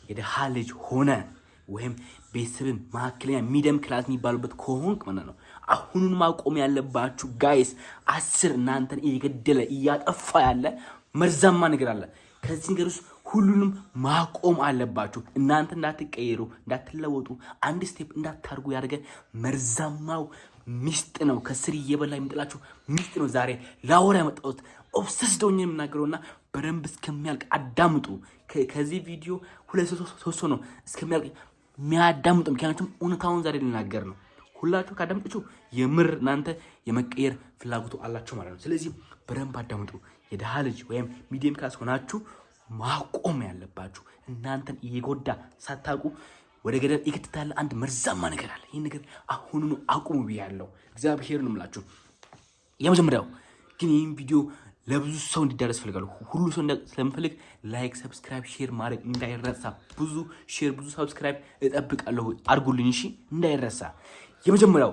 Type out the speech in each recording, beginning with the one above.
የደሃ ልጅ ሆነ ወይም ቤተሰብን ማከለኛ ሚዲየም ክላስ የሚባሉበት ከሆንክ ማለት ነው አሁኑን ማቆም ያለባችሁ ጋይስ 10 እናንተን እየገደለ እያጠፋ ያለ መርዛማ ነገር አለ። ከዚህ ነገር ውስጥ ሁሉንም ማቆም አለባችሁ። እናንተ እንዳትቀየሩ እንዳትለወጡ አንድ ስቴፕ እንዳታርጉ ያደረገ መርዛማው ሚስጥ ነው። ከስር እየበላ የሚጥላችሁ ሚስጥ ነው። ዛሬ ላወራ ያመጣሁት ኦብሰስድ ሆኜ የምናገረውና በደንብ እስከሚያልቅ አዳምጡ። ከዚህ ቪዲዮ 2-3 ነው እስከሚያልቅ የሚያዳምጡ፣ ምክንያቱም እውነታውን ዛሬ ልናገር ነው። ሁላችሁ ካዳምጣችሁ የምር እናንተ የመቀየር ፍላጎቱ አላችሁ ማለት ነው። ስለዚህ በደንብ አዳምጡ። የደሃ ልጅ ወይም ሚዲየም ክላስ ሆናችሁ ማቆም ያለባችሁ እናንተን እየጎዳ ሳታውቁ ወደ ገደል ይከተታል አንድ መርዛማ ነገር አለ። ይሄን ነገር አሁኑኑ አቁሙ ብያለሁ። እግዚአብሔርን እምላችሁ። የመጀመሪያው ግን ይሄን ቪዲዮ ለብዙ ሰው እንዲዳረስ ፈልጋለሁ። ሁሉ ሰው ስለምፈልግ ላይክ፣ ሰብስክራይብ፣ ሼር ማድረግ እንዳይረሳ። ብዙ ሼር፣ ብዙ ሰብስክራይብ እጠብቃለሁ። አድርጉልኝ እሺ፣ እንዳይረሳ። የመጀመሪያው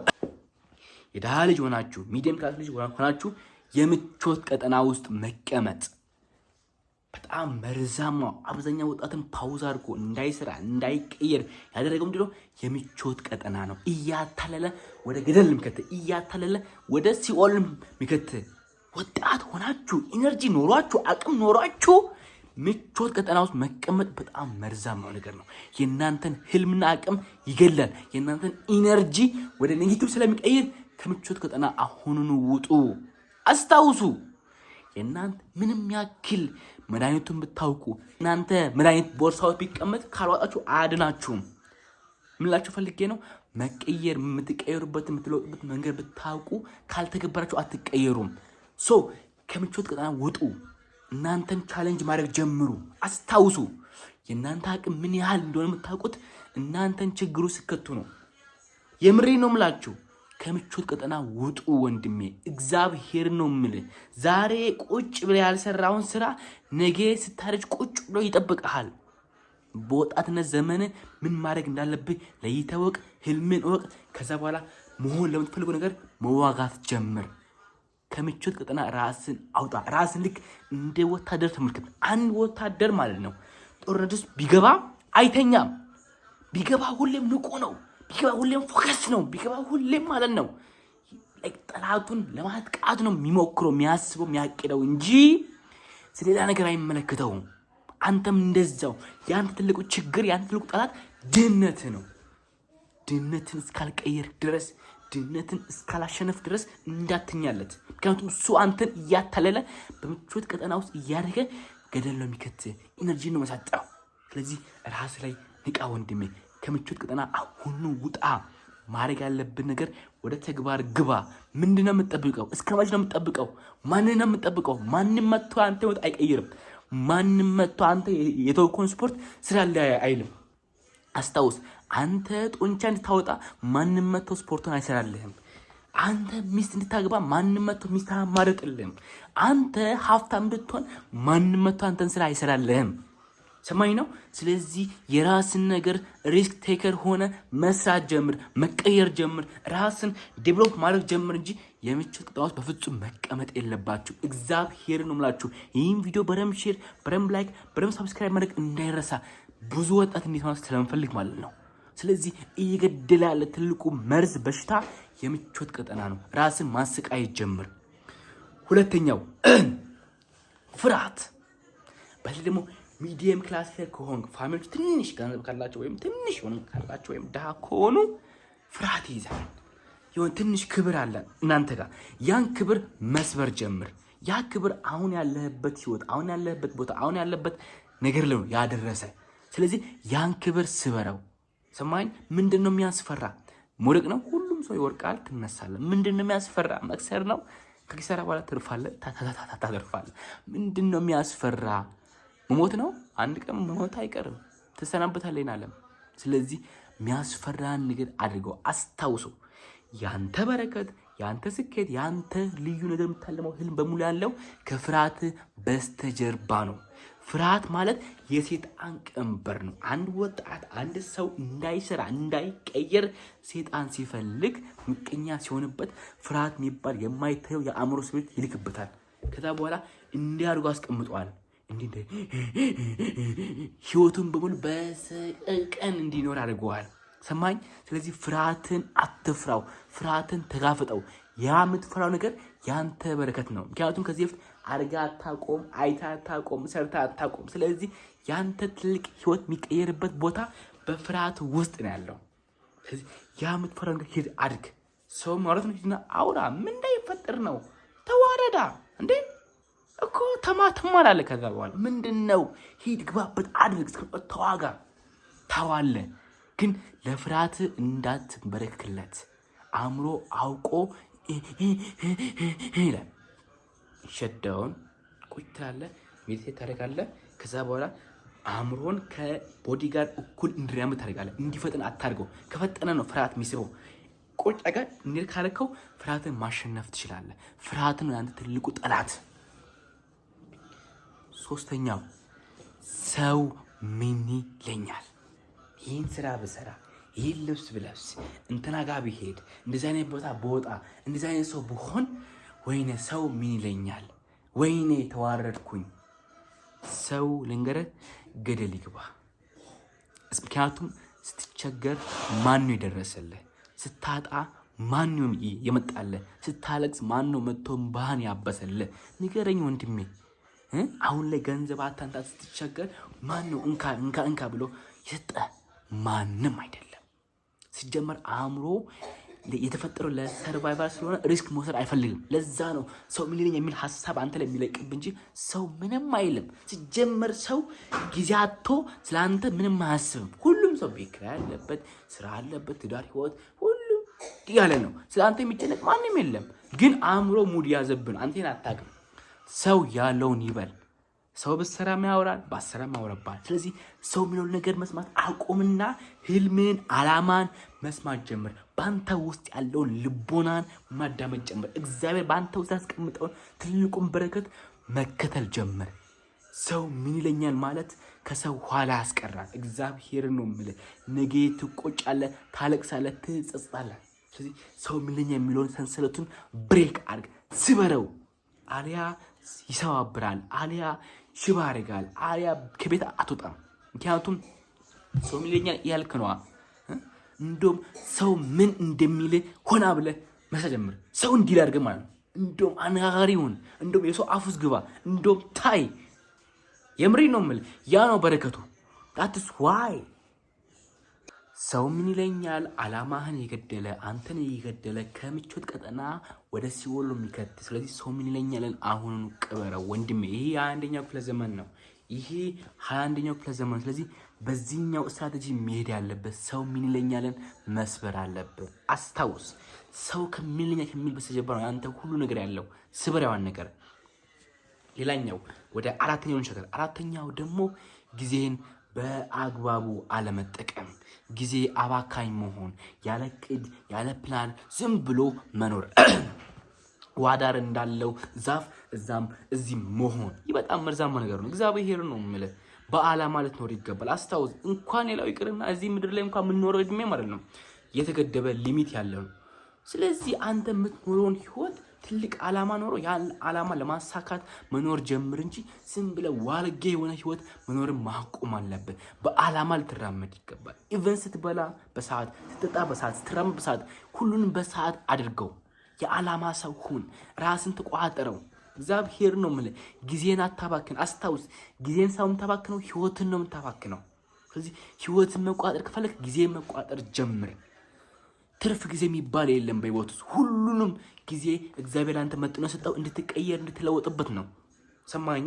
የደሃ ልጅ ሆናችሁ ሚዲየም ክላስ ልጅ ሆናችሁ የምቾት ቀጠና ውስጥ መቀመጥ በጣም መርዛማው አብዛኛው ወጣትን ፓውዝ አድርጎ እንዳይሰራ እንዳይቀየር ያደረገው ምንድነው? የምቾት ቀጠና ነው። እያታለለ ወደ ገደል ምከተ እያታለለ ወደ ሲኦል ምከተ ወጣት ሆናችሁ ኢነርጂ ኖሯችሁ አቅም ኖሯችሁ ምቾት ቀጠና ውስጥ መቀመጥ በጣም መርዛማው ነገር ነው። የእናንተን ህልምና አቅም ይገላል። የእናንተን ኢነርጂ ወደ ኔጌቲቭ ስለሚቀይር ከምቾት ቀጠና አሁኑኑ ውጡ። አስታውሱ፣ የእናንተ ምንም ያክል መድኃኒቱን ብታውቁ እናንተ መድኃኒት ቦርሳዎች ቢቀመጥ ካልዋጣችሁ አያድናችሁም። ምላችሁ ፈልጌ ነው መቀየር የምትቀየሩበት የምትለውጡበት መንገድ ብታውቁ ካልተገበራችሁ አትቀየሩም። ከምቾት ቀጠና ውጡ። እናንተን ቻሌንጅ ማድረግ ጀምሩ። አስታውሱ፣ የእናንተ አቅም ምን ያህል እንደሆነ የምታውቁት እናንተን ችግሩ ስከቱ ነው። የምሬ ነው ምላችሁ። ከምቾት ቀጠና ውጡ ወንድሜ። እግዚአብሔር ነው የምልህ። ዛሬ ቁጭ ብለህ ያልሰራውን ስራ ነገ ስታረጅ ቁጭ ብሎ ይጠብቅሃል። በወጣትነት ዘመን ምን ማድረግ እንዳለብህ ለይተህ ወቅ፣ ህልምን ወቅ። ከዛ በኋላ መሆን ለምትፈልገው ነገር መዋጋት ጀምር። ከምቾት ቀጠና ራስን አውጣ። ራስን ልክ እንደ ወታደር ተመልከት። አንድ ወታደር ማለት ነው ጦርነት ውስጥ ቢገባ አይተኛም። ቢገባ ሁሌም ንቁ ነው። ቢገባ ሁሌም ፎከስ ነው። ቢገባ ሁሌም ማለት ነው ጠላቱን ለማጥቃት ነው የሚሞክረው፣ የሚያስበው፣ የሚያቅደው እንጂ ስለሌላ ነገር አይመለከተውም። አንተም እንደዛው። ያንተ ትልቁ ችግር፣ ያንተ ትልቁ ጠላት ድህነት ነው። ድህነትን እስካልቀየር ድረስ፣ ድህነትን እስካላሸነፍ ድረስ እንዳትኛለት። ምክንያቱም እሱ አንተን እያታለለ በምቾት ቀጠና ውስጥ እያደረገ ገደል ነው የሚከት፣ ኢነርጂ ነው መሳጣው። ስለዚህ ራስ ላይ ንቃ ወንድሜ። ከምቾት ቀጠና አሁኑ ውጣ። ማድረግ ያለብን ነገር ወደ ተግባር ግባ። ምንድነው የምትጠብቀው? እስከ መቼ ነው የምትጠብቀው? ማንን ነው የምትጠብቀው? ማንም መጥቶ አንተ ወጥ አይቀይርም። ማንም መጥቶ አንተ የተወኮን ስፖርት ስላለ አይልም። አስታውስ፣ አንተ ጡንቻ እንድታወጣ ማንም መጥቶ ስፖርቱን አይሰራልህም። አንተ ሚስት እንድታገባ ማንም መጥቶ ሚስት ማረጥልህም። አንተ ሀብታም እንድትሆን ማንም መጥቶ አንተን ስራ አይሰራልህም። ሰማኝ ነው። ስለዚህ የራስን ነገር ሪስክ ቴከር ሆነ መስራት ጀምር፣ መቀየር ጀምር፣ ራስን ዴቨሎፕ ማድረግ ጀምር እንጂ የምቾት ቀጠና ውስጥ በፍጹም መቀመጥ የለባችሁ። እግዚአብሔርን ነው የምላችሁ። ይህን ቪዲዮ በደንብ ሼር፣ በደንብ ላይክ፣ በደንብ ሰብስክራይብ ማድረግ እንዳይረሳ። ብዙ ወጣት እንዴት ማለት ስለምፈልግ ማለት ነው። ስለዚህ እየገደለ ያለ ትልቁ መርዝ በሽታ የምቾት ቀጠና ነው። ራስን ማሰቃየት ጀምር። ሁለተኛው ፍርሃት። በተለይ ደግሞ ሚዲየም ክላስ ላይ ከሆንክ ፋሚሊዎች ትንሽ ገንዘብ ካላቸው ወይም ትንሽ ሆነ ካላቸው ወይም ድሃ ከሆኑ ፍርሃት ይይዛል። የሆነ ትንሽ ክብር አለ እናንተ ጋር። ያን ክብር መስበር ጀምር። ያ ክብር አሁን ያለህበት ህይወት፣ አሁን ያለህበት ቦታ፣ አሁን ያለበት ነገር ላይ ያደረሰ። ስለዚህ ያን ክብር ስበረው። ሰማኝ። ምንድነው የሚያስፈራ? መውደቅ ነው። ሁሉም ሰው ይወርቃል፣ ትነሳለህ። ምንድነው የሚያስፈራ? መክሰር ነው። ከኪሳራ በኋላ ትርፋለህ፣ ታተርፋለህ። ምንድነው የሚያስፈራ? መሞት ነው። አንድ ቀን መሞት አይቀርም፣ ተሰናበታለህ ዓለም። ስለዚህ የሚያስፈራን ነገር አድርገው። አስታውሱ፣ ያንተ በረከት፣ ያንተ ስኬት፣ ያንተ ልዩ ነገር የምታለመው ህልም በሙሉ ያለው ከፍርሃት በስተጀርባ ነው። ፍርሃት ማለት የሰይጣን ቀንበር ነው። አንድ ወጣት፣ አንድ ሰው እንዳይሰራ እንዳይቀየር ሰይጣን ሲፈልግ፣ ምቀኛ ሲሆንበት ፍርሃት የሚባል የማይታየው የአእምሮ ስሜት ይልክበታል። ከዛ በኋላ እንዲያርጉ አስቀምጧል። ህይወቱን በሙሉ በሰቀቀን እንዲኖር አድርገዋል። ሰማኝ። ስለዚህ ፍርሃትን አትፍራው፣ ፍርሃትን ተጋፍጠው። ያ የምትፈራው ነገር ያንተ በረከት ነው። ምክንያቱም ከዚህ በፊት አድርጋ አታቆም፣ አይታ አታቆም፣ ሰርታ አታቆም። ስለዚህ ያንተ ትልቅ ህይወት የሚቀየርበት ቦታ በፍርሃት ውስጥ ነው ያለው። ስለዚህ ያ የምትፈራው ነገር ሂድ አድርግ። ሰው ማለት ነው ሂድና አውራ። ምን እንዳይፈጠር ነው? ተዋረዳ እንዴ እኮ ተማላለህ። ከዛ በኋላ ምንድነው? ሂድ ግባበት፣ አድርግ፣ ተዋጋ፣ ታዋለ። ግን ለፍርሃት እንዳትበረክክለት። አእምሮ አውቆ ይላል። ሸዳውን ቁጭ ትላለህ፣ ሜዲቴት ታደርጋለህ። ከዛ በኋላ አእምሮን ከቦዲ ጋር እኩል እንዲራመድ ታደርጋለህ። እንዲፈጥን አታድርገው። ከፈጠነ ነው ፍርሃት የሚስበው። ቁጭ ጋር እንዴት ካለከው ፍርሃትን ማሸነፍ ትችላለህ። ፍርሃትን ነው ያንተ ትልቁ ጠላት። ሶስተኛው ሰው ምን ይለኛል? ይህን ስራ ብሰራ፣ ይህን ልብስ ብለብስ፣ እንትና ጋር ብሄድ፣ እንደዚህ አይነት ቦታ በወጣ፣ እንደዚህ አይነት ሰው ብሆን፣ ወይኔ ሰው ምን ይለኛል? ወይኔ ተዋረድኩኝ። ሰው ልንገርህ ገደል ይግባ። ምክንያቱም ስትቸገር ማን ነው የደረሰልህ? ስታጣ ማን ነው የመጣልህ? ስታለቅስ ማን ነው መጥቶ እንባህን ያበሰልህ? ንገረኝ ወንድሜ። አሁን ላይ ገንዘብ አታንታ ስትቸገር ማን ነው እንካ ብሎ የሰጠ? ማንም አይደለም። ሲጀመር አእምሮ የተፈጠረው ለሰርቫይቫል ስለሆነ ሪስክ መውሰድ አይፈልግም። ለዛ ነው ሰው ምን ይለኛል የሚል ሀሳብ አንተ ላይ የሚለቅብ እንጂ ሰው ምንም አይልም። ሲጀመር ሰው ጊዜ አጥቶ ስለአንተ ምንም አያስብም። ሁሉም ሰው ቤት ኪራይ አለበት፣ ስራ አለበት፣ ትዳር፣ ህይወት ሁሉም ያለ ነው። ስለአንተ የሚጨነቅ ማንም የለም። ግን አእምሮ ሙድ ያዘብን። አንተን አታውቅም። ሰው ያለውን ይበል። ሰው በሰራም ያወራል፣ ባሰራም ያወራባል። ስለዚህ ሰው የሚለውን ነገር መስማት አቁምና ህልምን፣ አላማን መስማት ጀምር። በአንተ ውስጥ ያለውን ልቦናን ማዳመጥ ጀምር። እግዚአብሔር በአንተ ውስጥ ያስቀምጠውን ትልቁን በረከት መከተል ጀምር። ሰው ምን ይለኛል ማለት ከሰው ኋላ ያስቀራል። እግዚአብሔር ነው የምልህ። ነገ ትቆጫለህ፣ ታለቅሳለህ፣ ትጸጸታለህ። ስለዚህ ሰው ምን ይለኛል የሚለውን ሰንሰለቱን ብሬክ አድርግ፣ ስበረው። አሊያ ይሰባብራል፣ አሊያ ሽባ ያደርጋል፣ አሊያ ከቤት አትወጣም። ምክንያቱም ሰው ምን ይለኛል ያልክ ነዋ። እንደውም ሰው ምን እንደሚል ሆና ብለህ መሳ ጀምር። ሰው እንዲል አድርገህ ማለት ነው። እንደውም አነጋጋሪውን፣ እንደውም የሰው አፍ ውስጥ ግባ፣ እንደውም ታይ። የምሬ ነው የምልህ። ያ ነው በረከቱ። ዳትስ ዋይ ሰው ምን ይለኛል አላማህን የገደለ አንተን የገደለ ከምቾት ቀጠና ወደ ሲኦል የሚከት። ስለዚህ ሰው ምን ይለኛልን አሁኑን ቅበረው ወንድሜ። ይሄ 21ኛው ክፍለ ዘመን ነው። ይሄ 21ኛው ክፍለ ዘመን። ስለዚህ በዚህኛው ስትራቴጂ መሄድ ያለበት ሰው ምን ይለኛልን መስበር አለበት። አስታውስ፣ ሰው ከምን ይለኛል ከሚል በስተጀርባ ነው አንተ ሁሉ ነገር ያለው። ስበሪያዋን ነገር። ሌላኛው ወደ አራተኛው እንሸጋገር። አራተኛው ደግሞ ጊዜን በአግባቡ አለመጠቀም፣ ጊዜ አባካኝ መሆን፣ ያለ ቅድ ያለ ፕላን ዝም ብሎ መኖር፣ ዋዳር እንዳለው ዛፍ እዛም እዚህ መሆን። ይህ በጣም መርዛማ ነገር ነው። እግዚአብሔር ነው የምልህ በዓላማ ልትኖር ይገባል። አስታውስ፣ እንኳን ሌላው ይቅርና እዚህ ምድር ላይ እንኳን የምንኖረው እድሜ ማለት ነው የተገደበ ሊሚት ያለው። ስለዚህ አንተ የምትኖረውን ህይወት ትልቅ ዓላማ ኖሮ ያን ዓላማ ለማሳካት መኖር ጀምር እንጂ ዝም ብለህ ዋልጌ የሆነ ህይወት መኖርን ማቆም አለብን። በዓላማ ልትራመድ ይገባል። ኢቨን ስትበላ በሰዓት፣ ስትጠጣ በሰዓት፣ ስትራመድ በሰዓት፣ ሁሉንም በሰዓት አድርገው። የዓላማ ሰው ሁን። ራስን ተቋጠረው። እግዚአብሔር ነው የምልህ። ጊዜን አታባክን። አስታውስ፣ ጊዜን ሳይሆን የምታባክነው ህይወትን ነው የምታባክነው። ስለዚህ ህይወትን መቋጠር ከፈለክ ጊዜን መቋጠር ጀምር። ትርፍ ጊዜ የሚባል የለም በህይወት ውስጥ። ሁሉንም ጊዜ እግዚአብሔር አንተ መጥኖ ሰጠው እንድትቀየር እንድትለወጥበት ነው። ሰማኛ።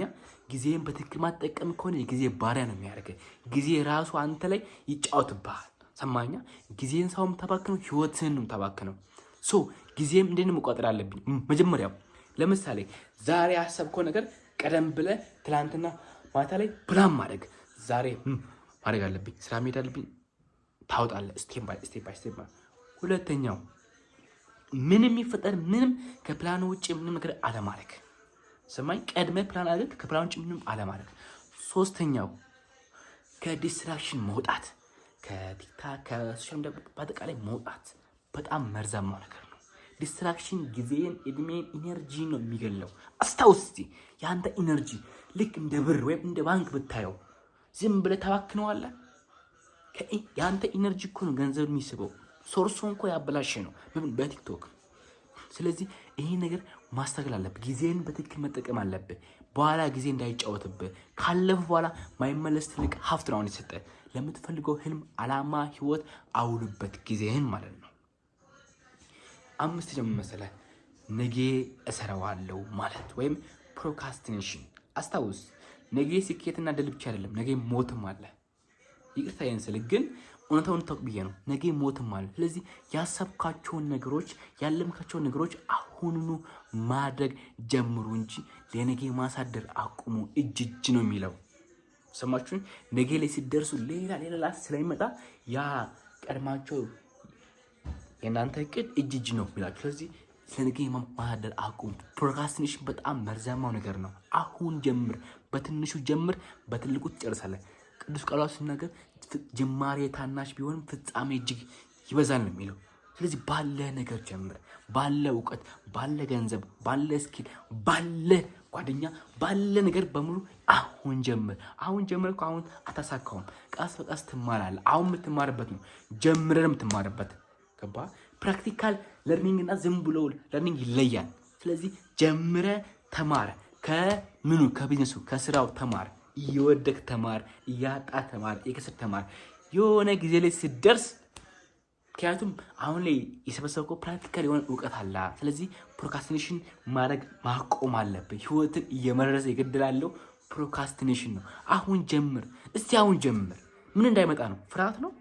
ጊዜን በትክክል ማጠቀም ከሆነ የጊዜ ባሪያ ነው የሚያደርገው። ጊዜ ራሱ አንተ ላይ ይጫወትብሃል። ሰማኛ። ጊዜን ሳይሆን የምታባክነው ህይወትን ነው የምታባክነው። ሶ ጊዜም እንዴት ነው መቋጠር አለብኝ? መጀመሪያው ለምሳሌ ዛሬ ያሰብከው ነገር ቀደም ብለህ ትላንትና ማታ ላይ ፕላን ማድረግ። ዛሬ ማድረግ አለብኝ፣ ስራ መሄድ አለብኝ፣ ታውጣለህ ስቴፕ ባይ ስቴፕ። ሁለተኛው ምንም የሚፈጠር ምንም ከፕላኑ ውጭ ምንም ነገር አለማድረግ። ሰማኝ። ቀድመ ፕላን አድርግ፣ ከፕላኑ ውጭ ምንም አለማድረግ። ሶስተኛው ከዲስትራክሽን መውጣት፣ ከቲክታክ ከሶሻል ሚዲያ በአጠቃላይ መውጣት። በጣም መርዛማው ነገር ነው ዲስትራክሽን። ጊዜን፣ እድሜን፣ ኢነርጂ ነው የሚገለው። አስታውስ እስቲ የአንተ ኢነርጂ ልክ እንደ ብር ወይም እንደ ባንክ ብታየው ዝም ብለህ ታባክነዋለህ። ያንተ ኢነርጂ እኮ ነው ገንዘብ የሚስበው። ሶርሱን እኮ ያበላሸ ነው በቲክቶክ። ስለዚህ ይሄ ነገር ማስተካከል አለብህ። ጊዜን በትክክል መጠቀም አለብህ። በኋላ ጊዜ እንዳይጫወትብህ። ካለፈ በኋላ ማይመለስ ትልቅ ሀብት ነው የሰጠ። ለምትፈልገው ህልም፣ አላማ፣ ህይወት አውልበት ጊዜህን ማለት ነው። 5 ጀምር መሰለህ ነገ እሰራዋለሁ ማለት ወይም ፕሮካስቲኔሽን። አስታውስ ነገ ስኬትና ድል ብቻ አይደለም፣ ነገ ሞትም አለ። ይቅርታ ይንስል ግን እውነታውን ታውቅ ብዬ ነው። ነገ ሞትም አለ። ስለዚህ ያሰብካቸውን ነገሮች ያለምካቸውን ነገሮች አሁኑኑ ማድረግ ጀምሩ እንጂ ለነገ ማሳደር አቁሙ። እጅ ነው የሚለው ሰማችሁን? ነገ ላይ ሲደርሱ ሌላ ስለሚመጣ ያ ቀድማቸው የእናንተ እቅድ እጅ ነው የሚላችሁ። ስለዚህ ለነገ ማሳደር አቁሙ። ፕሮክራስቲኔሽን በጣም መርዛማው ነገር ነው። አሁን ጀምር። በትንሹ ጀምር፣ በትልቁ ትጨርሳለህ። ቅዱስ ቃሉ ሲናገር ጅማሬ ታናሽ ቢሆንም ፍጻሜ እጅግ ይበዛል ነው የሚለው። ስለዚህ ባለ ነገር ጀምር። ባለ እውቀት፣ ባለ ገንዘብ፣ ባለ ስኪል፣ ባለ ጓደኛ፣ ባለ ነገር በሙሉ አሁን ጀምር። አሁን ጀምር እኮ አሁን አታሳካውም። ቀስ በቀስ ትማራለህ። አሁን የምትማርበት ነው ጀምረን የምትማርበት። ገባ? ፕራክቲካል ለርኒንግ እና ዝም ብሎ ለርኒንግ ይለያል። ስለዚህ ጀምረ ተማር። ከምኑ ከቢዝነሱ ከስራው ተማር። እየወደቅ ተማር፣ እያጣ ተማር፣ የከሰር ተማር። የሆነ ጊዜ ላይ ሲደርስ ምክንያቱም አሁን ላይ የሰበሰብከው ፕራክቲካል የሆነ እውቀት አለ። ስለዚህ ፕሮካስቲኔሽን ማድረግ ማቆም አለብህ። ህይወትን እየመረዘ ይገድላለው ፕሮካስቲኔሽን ነው። አሁን ጀምር። እስቲ አሁን ጀምር። ምን እንዳይመጣ ነው? ፍርሃት ነው።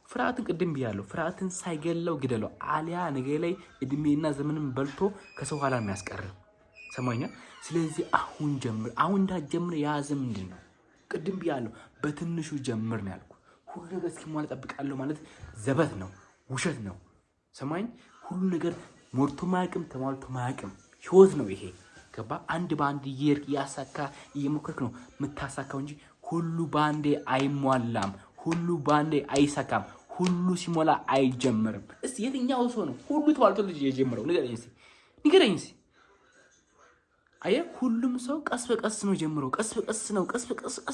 ፍርሃትን ቅድም ብያለሁ። ፍርሃትን ሳይገለው ግደለው። አሊያ ነገ ላይ እድሜና ዘመንን በልቶ ከሰው ኋላ የሚያስቀርብ ሰማኛ። ስለዚህ አሁን ጀምር። አሁን እንዳትጀምር የያዘ ምንድን ነው? ቅድም ብያለሁ በትንሹ ጀምር ነው ያልኩ። ሁሉ ነገር እስኪሟላ እጠብቃለሁ ማለት ዘበት ነው፣ ውሸት ነው። ሰማኝ። ሁሉ ነገር ሞልቶ ማያውቅም፣ ተሟልቶ ማያውቅም። ህይወት ነው ይሄ። ገባ? አንድ በአንድ እየሄድክ እያሳካ እየሞከርክ ነው የምታሳካው እንጂ ሁሉ በአንዴ አይሟላም። ሁሉ በአንዴ አይሳካም። ሁሉ ሲሞላ አይጀምርም። እስቲ የትኛው ሰው ነው ሁሉ ተሟልቶ ልጅ የጀመረው? ንገረኝ እስቲ። አየህ፣ ሁሉም ሰው ቀስ በቀስ ነው ጀምሮ ቀስ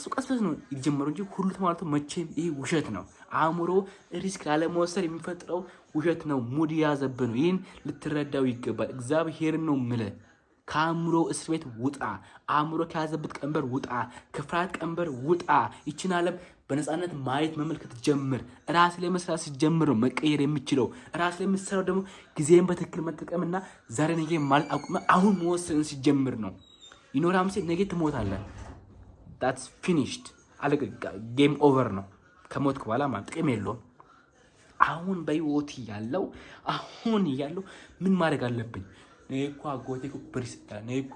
በቀስ ነው የጀመረው እንጂ ሁሉ ተሟልቶ መቼም ይሄ ውሸት ነው። አእምሮ ሪስክ ላለመወሰድ የሚፈጥረው ውሸት ነው። ሙድ ያዘብህ ነው። ይህን ልትረዳው ይገባል። እግዚአብሔርን ነው የምልህ። ከአእምሮ እስር ቤት ውጣ። አእምሮ ከያዘበት ቀንበር ውጣ። ከፍርሃት ቀንበር ውጣ። ይችን ዓለም በነፃነት ማየት መመልከት ጀምር። ራስ ላይ መስራት ሲጀምር ነው መቀየር የሚችለው። ራስ ላይ የምትሰራው ደግሞ ጊዜን በትክክል መጠቀምና ዛሬ ነገ ማለት አቁመ አሁን መወሰን ሲጀምር ነው። ይኖራም ሴት ነገ ትሞታለህ። that's finished አለቀ። ጌም ኦቨር ነው። ከሞትክ በኋላ ማለት ጥቅም የለውም። አሁን በህይወት ያለው ምን ማድረግ አለብኝ? ነይኳ አጎቴ ኩፕሪስ ነይኳ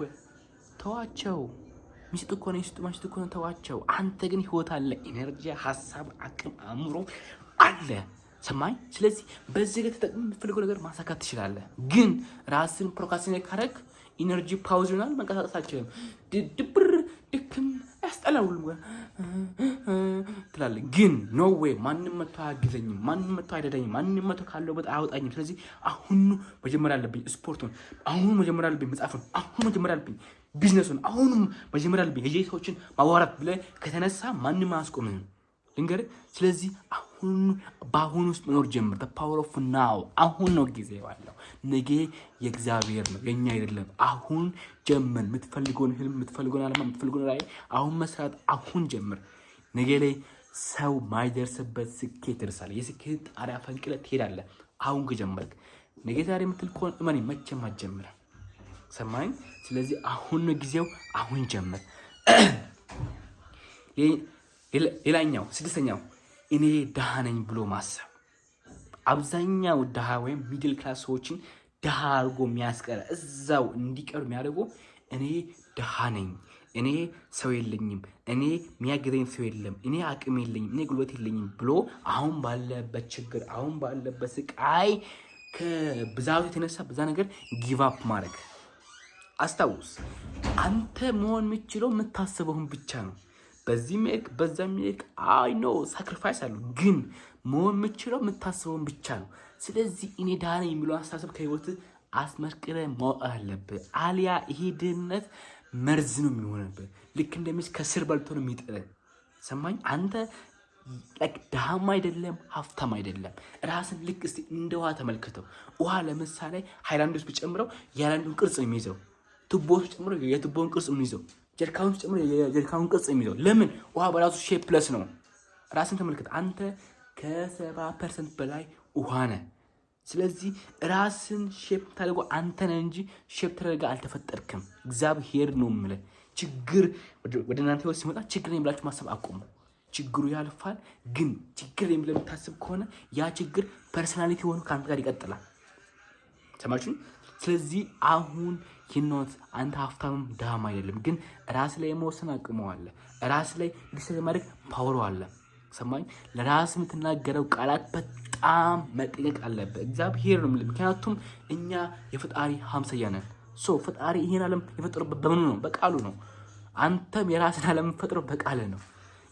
ተዋቸው። ሚስጥ እኮ ነው ማሽጥ እኮ ነው ተዋቸው። አንተ ግን ህይወት አለ፣ ኢነርጂ፣ ሀሳብ፣ አቅም፣ አእምሮ አለ። ሰማኝ። ስለዚህ በዚህ ጋር ተጠቅመህ የምትፈልገው ነገር ማሳካት ትችላለህ። ግን ራስን ፕሮካስቲኔት ካደረግ ኢነርጂ ፓውዝ ይሆናል። መንቀሳቀስ አትችልም። ድብር ድክም ያስጠላል ትላለህ። ግን ኖ ዌይ፣ ማንም መጥቶ አያግዘኝም፣ ማንም መጥቶ አይረዳኝም፣ ማንም መጥቶ ካለሁበት አያወጣኝም። ስለዚህ አሁኑ መጀመሪያ አለብኝ ስፖርቱን፣ አሁኑ መጀመሪያ አለብኝ መጽሐፉን፣ አሁኑ መጀመሪያ አለብኝ ቢዝነሱን፣ አሁኑ መጀመሪያ አለብኝ ሰዎችን ማዋራት ብለህ ከተነሳ ማንም አያስቆምህም። ልንገርህ። ስለዚህ አሁን በአሁኑ ውስጥ መኖር ጀምር። ፓወር ኦፍ ናው። አሁን ነው ጊዜው ያለው። ነገ የእግዚአብሔር ነው የኛ አይደለም። አሁን ጀምር። የምትፈልገውን ህልም፣ የምትፈልገውን ዓላማ፣ የምትፈልገውን ራዕይ አሁን መስራት አሁን ጀምር። ነገ ላይ ሰው ማይደርስበት ስኬት ትደርሳለህ። የስኬት ጣሪያ ፈንቅለህ ትሄዳለህ። አሁን ከጀመርክ ነገ ዛሬ የምትል ከሆነ እመኔ መቼም አትጀምርም። ሰማኝ። ስለዚህ አሁን ነው ጊዜው። አሁን ጀምር። ሌላኛው 6ኛው እኔ ድሃ ነኝ ብሎ ማሰብ። አብዛኛው ድሃ ወይም ሚድል ክላስ ሰዎችን ድሃ አድርጎ የሚያስቀረ እዛው እንዲቀሩ የሚያደርጉ እኔ ድሃ ነኝ፣ እኔ ሰው የለኝም፣ እኔ የሚያግዘኝ ሰው የለም፣ እኔ አቅም የለኝም፣ እኔ ጉልበት የለኝም ብሎ አሁን ባለበት ችግር፣ አሁን ባለበት ስቃይ ከብዛቱ የተነሳ በዛ ነገር ጊቭ አፕ ማድረግ። አስታውስ፣ አንተ መሆን የምችለው የምታስበውን ብቻ ነው። በዚህ ሜክ በዛ ሜክ አይ ኖ ሳክሪፋይስ አሉ፣ ግን መሆን የምችለው የምታስበውን ብቻ ነው። ስለዚህ እኔ ድሃ ነኝ የሚለው አስተሳሰብ ከህይወት አስመርቅረ ማውጣት አለብህ። አሊያ ይሄ ድህነት መርዝ ነው የሚሆንብህ። ልክ እንደሚስ ከስር በልቶ ነው የሚጥልህ። ሰማኝ። አንተ ድሃም አይደለም ሀብታም አይደለም። ራስን ልክ እስቲ እንደ ውሃ ተመልክተው። ውሃ ለምሳሌ ሃይላንድ ውስጥ ብጨምረው የሃይላንዱን ቅርጽ ነው የሚይዘው። ቱቦ ውስጥ ጨምሮ የቱቦውን ቅርጽ ነው የሚይዘው። ጀሪካን ውስጥ ጨምሮ የጀሪካኑን ቅርጽ ነው የሚይዘው። ለምን? ውሃ በራሱ ሼፕለስ ነው። ራስን ተመልክተ። አንተ ከ70% በላይ ውሃ ነህ። ስለዚህ ራስን ሼፕ ታደርገው አንተ ነህ እንጂ ሼፕ ተደርገህ አልተፈጠርክም። እግዚአብሔር ነው የምልህ። ችግር ወደ እናንተ ህይወት ሲመጣ ችግር ነው ብላችሁ ማሰብ አቁሙ። ችግሩ ያልፋል። ግን ችግር ነው ብለህ የምታስብ ከሆነ ያ ችግር ፐርሰናሊቲ ሆኖ ከአንተ ጋር ይቀጥላል። ሰማችሁ? ስለዚህ አሁን ይኖት አንተ ሀብታምም ድሃም አይደለም፣ ግን ራስ ላይ የመወሰን አቅሙ አለ። ራስ ላይ ዲሲሽን ማድረግ ፓወር አለ። ሰማኝ። ለራስ የምትናገረው ቃላት በጣም መጠንቀቅ አለበት። እግዚአብሔር ነው። ምክንያቱም እኛ የፈጣሪ ሀምሳያ ነን። ፈጣሪ ይሄን ዓለም የፈጠረበት በምኑ ነው? በቃሉ ነው። አንተም የራስን ዓለም የፈጠረው በቃል ነው።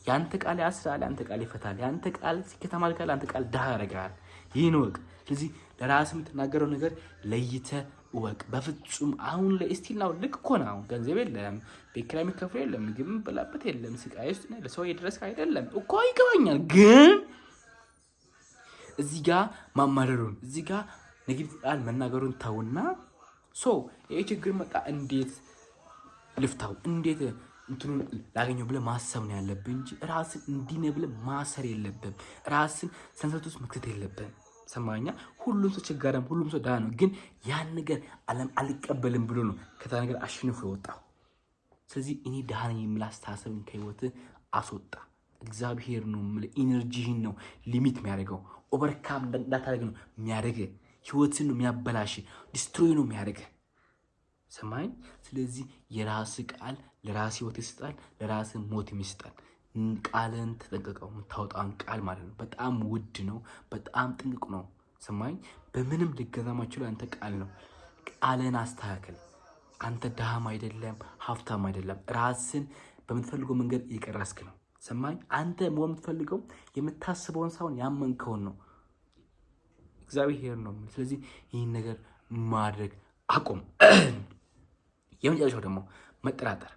ያንተ ቃል ያስራል፣ ያንተ ቃል ይፈታል። ያንተ ቃል ስኬታማ ያደርጋል፣ ያንተ ቃል ድሃ ያደርጋል። ይህን ወቅ። ስለዚህ ለራስ የምትናገረው ነገር ለይተህ ወቅ። በፍጹም አሁን ላይ እስቲል ነው ልክ እኮ ነው። አሁን ገንዘብ የለም፣ ቤት ኪራይ የሚከፍል የለም፣ ምግብ የምበላበት የለም፣ ስቃይ ውስጥ ነው። ለሰው የድረስ አይደለም እኮ ይገባኛል። ግን እዚህ ጋር ማማረሩን እዚህ ጋር ኔጌቲቭ ቃል መናገሩን ተውና ይሄ ችግር መጣ እንዴት ልፍታው እንዴት እንትኑን ላገኘው ብለህ ማሰብ ነው ያለብህ እንጂ ራስን እንዲህ ነው ብለህ ማሰር የለብህም። ራስን ሰንሰለት ውስጥ መክተት የለብህም። ሰማኛ። ሁሉም ሰው ችጋራም ሁሉም ሰው ዳ ነው። ግን ያን ነገር ዓለም አልቀበልም ብሎ ነው ከዛ ነገር አሸንፎ የወጣው። ስለዚህ እኔ ዳ ነኝ የሚል አስተሳሰብን ከህይወትህ አስወጣ። እግዚአብሔር ነው የምልህ። ኢነርጂህን ነው ሊሚት የሚያደርገው። ኦቨርካም እንዳታደርግ ነው የሚያደርግህ። ህይወትን ነው የሚያበላሽ። ዲስትሮይ ነው የሚያደርግህ። ሰማኝ። ስለዚህ የራስ ቃል ለራስ ህይወት ይሰጣል፣ ለራስ ሞት ይሰጣል። ቃልን ተጠንቀቀው። የምታወጣውን ቃል ማለት ነው። በጣም ውድ ነው፣ በጣም ጥንቅቅ ነው። ሰማኝ። በምንም ልገዛማችሁ አንተ ቃል ነው። ቃልን አስተካከል። አንተ ድሃም አይደለም ሀብታም አይደለም። ራስን በምትፈልገው መንገድ እየቀረስክ ነው። ሰማኝ። አንተ ሞት የምትፈልገው የምታስበውን ሳይሆን ያመንከውን ነው። እግዚአብሔር ነው። ስለዚህ ይህን ነገር ማድረግ አቁም። የመጨረሻው ደግሞ መጠራጠር።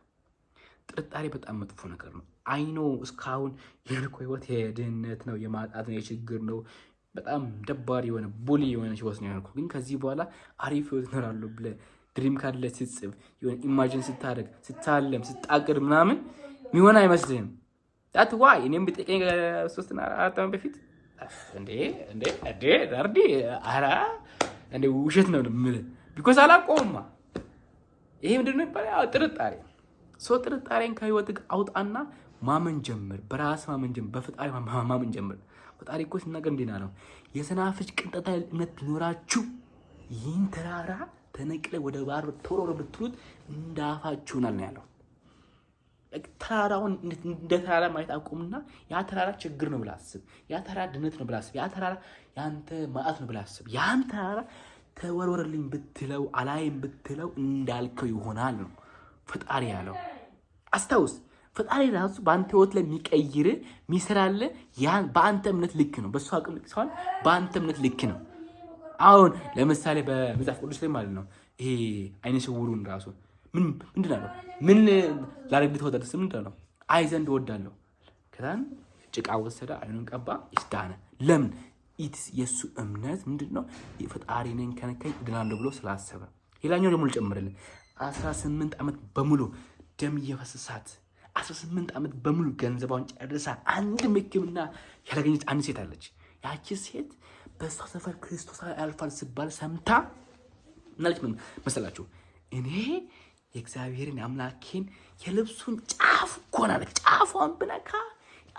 ጥርጣሬ በጣም መጥፎ ነገር ነው። አይኖ እስካሁን የልኮ ህይወት የድህነት ነው፣ የማጣት ነው፣ የችግር ነው። በጣም ደባሪ የሆነ ቡሊ የሆነ ህይወት ነው ያልኩ። ግን ከዚህ በኋላ አሪፍ ህይወት እኖራለሁ ብለህ ድሪም ካለ ስትጽፍ የሆነ ኢማጂን ስታደርግ ስታለም ስታቅድ ምናምን የሚሆን አይመስልህም። ዳት ዋይ እኔም ብጠቀኝ 3-4 ዓመት በፊት እንዴ ውሸት ነው የምልህ። ቢኮዝ አላውቀውማ። ይሄ ምንድን ነው ይባላል? ጥርጣሬ። ጥርጣሬን ከህይወት አውጣና ማመን ጀምር። በራስ ማመን ጀምር። በፈጣሪ ማመን ጀምር። ፈጣሪ እኮ ሲናገር እንዴ ነው የሰናፍጭ ቅንጣት እምነት ቢኖራችሁ ይህን ተራራ ተነቅለ ወደ ባህር ተወርወር ብትሉት እንዳፋችሁናል ነው ያለው። ተራራውን እንደ ተራራ ማየት አቁምና ያ ተራራ ችግር ነው ብለህ አስብ። ያ ተራራ ድነት ነው ብለህ አስብ። ያ ተራራ ያንተ ማዕት ነው ብለህ አስብ። ያን ተራራ ተወርወርልኝ ብትለው አላይም ብትለው እንዳልከው ይሆናል ነው ፈጣሪ ያለው። አስታውስ፣ ፈጣሪ ራሱ በአንተ ህይወት ላይ የሚቀይር የሚሰራል ያን በአንተ እምነት ልክ ነው። በሱ አቅም ልክ ሳይሆን በአንተ እምነት ልክ ነው። አሁን ለምሳሌ በመጽሐፍ ቅዱስ ላይ ማለት ነው ይሄ አይነ ስውሩን ራሱ ምንድን ነው ምን ላደርግ ተወዳደስ ምንድን ነው አይ ዘንድ እወዳለሁ። ከዛን ጭቃ ወሰደ፣ አይኑን ቀባ፣ ይስዳነ። ለምን? የሱ እምነት ምንድን ነው? የፈጣሪ ነኝ ከነካኝ እድናለሁ ብሎ ስላሰበ። ሌላኛው ደግሞ ልጨምርልህ 18 ዓመት በሙሉ ደም እየፈሰሳት 18 ዓመት በሙሉ ገንዘቧን ጨርሳ አንድ ሕክምና ያላገኘች አንድ ሴት አለች። ያቺ ሴት በሷ ሰፈር ክርስቶስ ያልፋል ሲባል ሰምታ ምናለች መሰላችሁ? እኔ የእግዚአብሔርን አምላኬን የልብሱን ጫፍ እኮ ናለች፣ ጫፏን ብነካ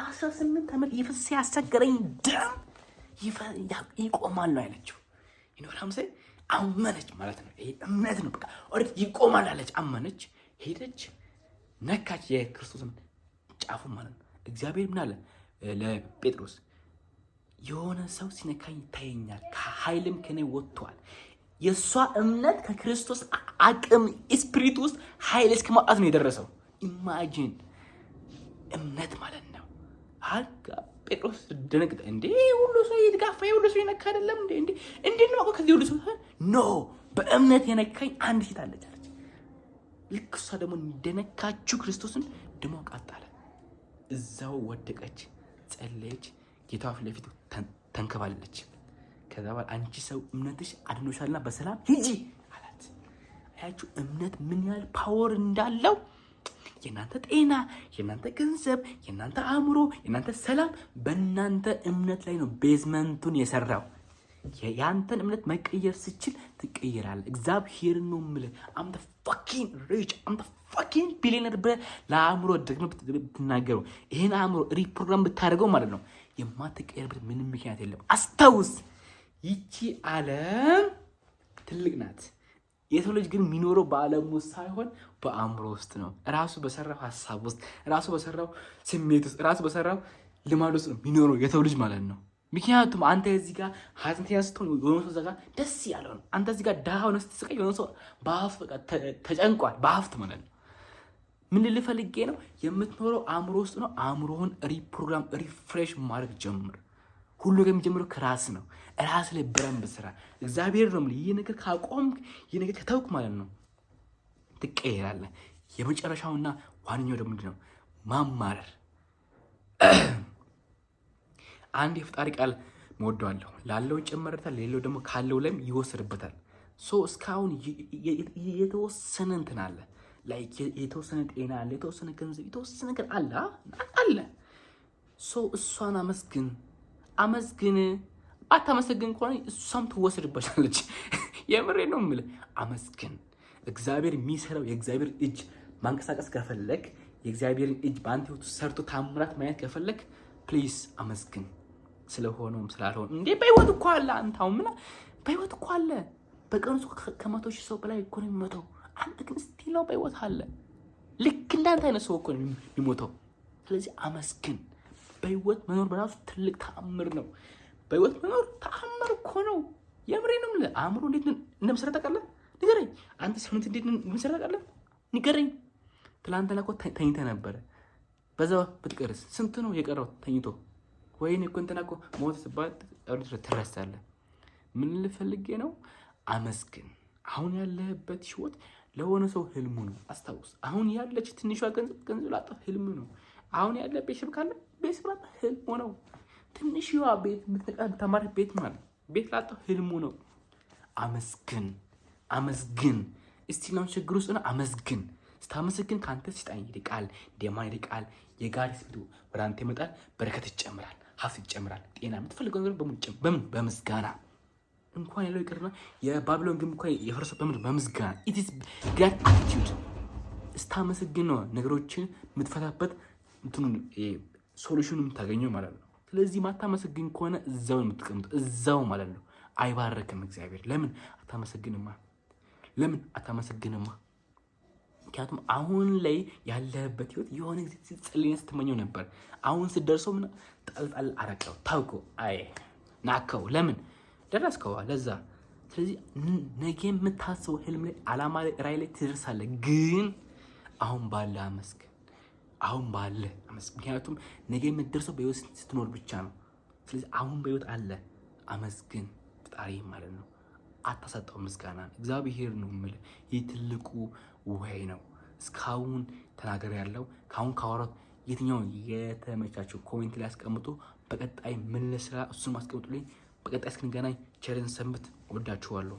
18 ዓመት እየፈሰሰ ያስቸገረኝ ደም ይቆማል ነው ያለችው። ይኖራም ሰ አመነች ማለት ነው። ይሄ እምነት ነው። በቃ ወርድ ይቆማል አለች፣ አመነች፣ ሄደች፣ ነካች የክርስቶስን ጫፉ ማለት ነው። እግዚአብሔር ምን አለ ለጴጥሮስ? የሆነ ሰው ሲነካኝ ይታየኛል፣ ከኃይልም ከኔ ወጥቷል። የእሷ እምነት ከክርስቶስ አቅም ስፒሪት ውስጥ ኃይል እስከ ማውጣት ነው የደረሰው። ኢማጂን እምነት ማለት ነው። ጴጥሮስ ደነግጠ፣ እንዴ ሁሉ ሰው ይድጋፋ፣ ሁሉ ሰው ይነካ አይደለም እንዴ ነው ከዚህ ሁሉ ሰው ኖ፣ በእምነት የነካኝ አንድ ሴት አለች አለች። ልክ እሷ ደግሞ እንደነካችው ክርስቶስን ደሞ አቃጣለ። እዛው ወደቀች፣ ጸለየች፣ ጌታ ፊት ለፊት ተንከባለለች። ከዛ በኋላ አንቺ ሰው እምነትሽ አድኖሻልና በሰላም ሂጂ አላት። አያችሁ እምነት ምን ያህል ፓወር እንዳለው። የናንተ ጤና፣ የናንተ ገንዘብ፣ የናንተ አእምሮ፣ የናንተ ሰላም በእናንተ እምነት ላይ ነው ቤዝመንቱን የሰራው። ያንተን እምነት መቀየር ስችል ትቀየራለህ። እግዚአብሔር ነው የምልህ። አም ዘ ፋኪንግ ሪች አም ዘ ፋኪንግ ቢሊየነር ብለህ ለአእምሮ ደግመህ ብትናገረው፣ ይሄን አእምሮ ሪፕሮግራም ብታደርገው ማለት ነው የማትቀየርበት ምንም ምክንያት የለም። አስታውስ፣ ይቺ ዓለም ትልቅ ናት። የሰው ልጅ ግን የሚኖረው በዓለም ውስጥ ሳይሆን በአእምሮ ውስጥ ነው። ራሱ በሰራው ሀሳብ ውስጥ፣ ራሱ በሰራው ስሜት ውስጥ፣ ራሱ በሰራው ልማድ ውስጥ ነው የሚኖረው የሰው ልጅ ማለት ነው። ምክንያቱም አንተ እዚህ ጋር ሀዘንተኛ ስትሆን የሆነ ሰው እዛ ደስ ያለው ነው። አንተ እዚህ ጋር ድሃ ሆነህ ስትስቀይ የሆነ ሰው በሀፍት በቃ ተጨንቋል፣ በሀፍት ማለት ነው። ምን ልልህ ፈልጌ ነው? የምትኖረው አእምሮ ውስጥ ነው። አእምሮውን ሪፕሮግራም ሪፍሬሽ ማድረግ ጀምር። ሁሉ የሚጀምረው ከራስ ነው። ራስ ላይ በደንብ ስራ። እግዚአብሔር ነው ይህ ነገር ካቆምክ፣ ይህ ነገር ከተውክ ማለት ነው ትቀየራለህ። የመጨረሻውና ዋነኛው ደግሞ ምንድን ነው? ማማረር። አንድ የፍጣሪ ቃል እወደዋለሁ። ላለው ይጨመርበታል፣ ሌላው ደግሞ ካለው ላይም ይወሰድበታል። እስካሁን የተወሰነ እንትን አለ፣ ላይክ የተወሰነ ጤና አለ፣ የተወሰነ ገንዘብ፣ የተወሰነ ነገር አለ። እሷን አመስግን። አታመሰግን ከሆነ እሷም ትወሰድበታለች። የምሬ ነው የምልህ። አመስግን። እግዚአብሔር የሚሰራው የእግዚአብሔር እጅ ማንቀሳቀስ ከፈለግ፣ የእግዚአብሔርን እጅ በአንተ ህይወት ሰርቶ ታምራት ማየት ከፈለግ ፕሊዝ አመስግን። ስለሆነውም ስላልሆነ እንዴ በህይወት እኮ አለ። አንታው ምን በህይወት እኮ አለ። በቀኑ ከ100 ሺህ ሰው በላይ እኮ ነው የሚሞተው። አንተ ግን ስቲል ነው በህይወት አለ። ልክ እንዳንተ አይነት ሰው እኮ ነው የሚሞተው። ስለዚህ አመስግን። በህይወት መኖር በራሱ ትልቅ ተአምር ነው። በህይወት መኖር ተአምር እኮ ነው። የምሬን ነው የምልህ። አእምሮ እንዴት እንደምሰራ ታውቃለህ? ንገረኝ። አንተ ሰውነት እንዴት እንደምሰራ ታውቃለህ? ንገረኝ። ትላንትና እኮ ተኝተህ ነበረ። በዛ ብትቀርስ ስንት ነው የቀረው ተኝቶ? ወይኔ እኮ እንትና እኮ ሞት ሲባል ትረሳለህ። ምን ልፈልጌ ነው? አመስግን። አሁን ያለህበት ህይወት ለሆነ ሰው ህልሙ ነው። አስታውስ። አሁን ያለች ትንሿ ገንዘብ ላጣ ህልሙ ነው። አሁን ያለ ቤተሰብ ካለ ቤተሰብ ላጣ ህልሙ ነው። ትንሽዋ ቤት የምትማር ቤት ማለት ቤት ላጣ ህልሙ ነው። አመስግን። እስቲ ነው ችግር ውስጥ ነው። አመስግን። ስታመሰግን ካንተ ሰይጣን ይርቃል፣ ደማን ይርቃል፣ የጋሪ ስብዱ ወደ አንተ ይመጣል፣ በረከት ይጨምራል፣ ሀብት ይጨምራል፣ ጤና የምትፈልገው ነገር በምን በምስጋና እንኳን ያለው ይቀርና የባቢሎን ግንብ እንኳን የፈረሰው በምስጋና it is great attitude። ስታመሰግን ነው ነገሮችን የምትፈታበት እንትኑን ሶሉሽኑን የምታገኘው ማለት ነው። ስለዚህ ማታመሰግን ከሆነ እዛው የምትቀምጠው እዛው ማለት ነው። አይባረክም እግዚአብሔር። ለምን አታመሰግንማ? ምክንያቱም አሁን ላይ ያለህበት ህይወት የሆነ ጊዜ ስትጸልይና ስትመኘው ነበር። አሁን ስትደርሰው ምን ጣልጣል አረቀው ታውቀው ናከው። ለምን ደረስከው? ለዛ። ስለዚህ ነገ የምታስበው ህልም ላይ፣ አላማ ላይ፣ ራዕይ ላይ ትደርሳለህ። ግን አሁን ባለ አመስግን። ምክንያቱም ነገ የምትደርሰው በህይወት ስትኖር ብቻ ነው። ስለዚህ አሁን በህይወት አለ፣ አመስግን ፈጣሪ ማለት ነው። አታሳጣው ምስጋና። እግዚአብሔር ነው የምልህ። ይህ ትልቁ ውሃይ ነው። እስካሁን ተናገር ያለው ካሁን ካወራት የትኛው የተመቻቸው ኮሜንት ላይ አስቀምጡ። በቀጣይ ምን ልስራ እሱን ማስቀምጡልኝ። በቀጣይ እስክንገናኝ ቸርን ሰንብት። ወዳችኋለሁ።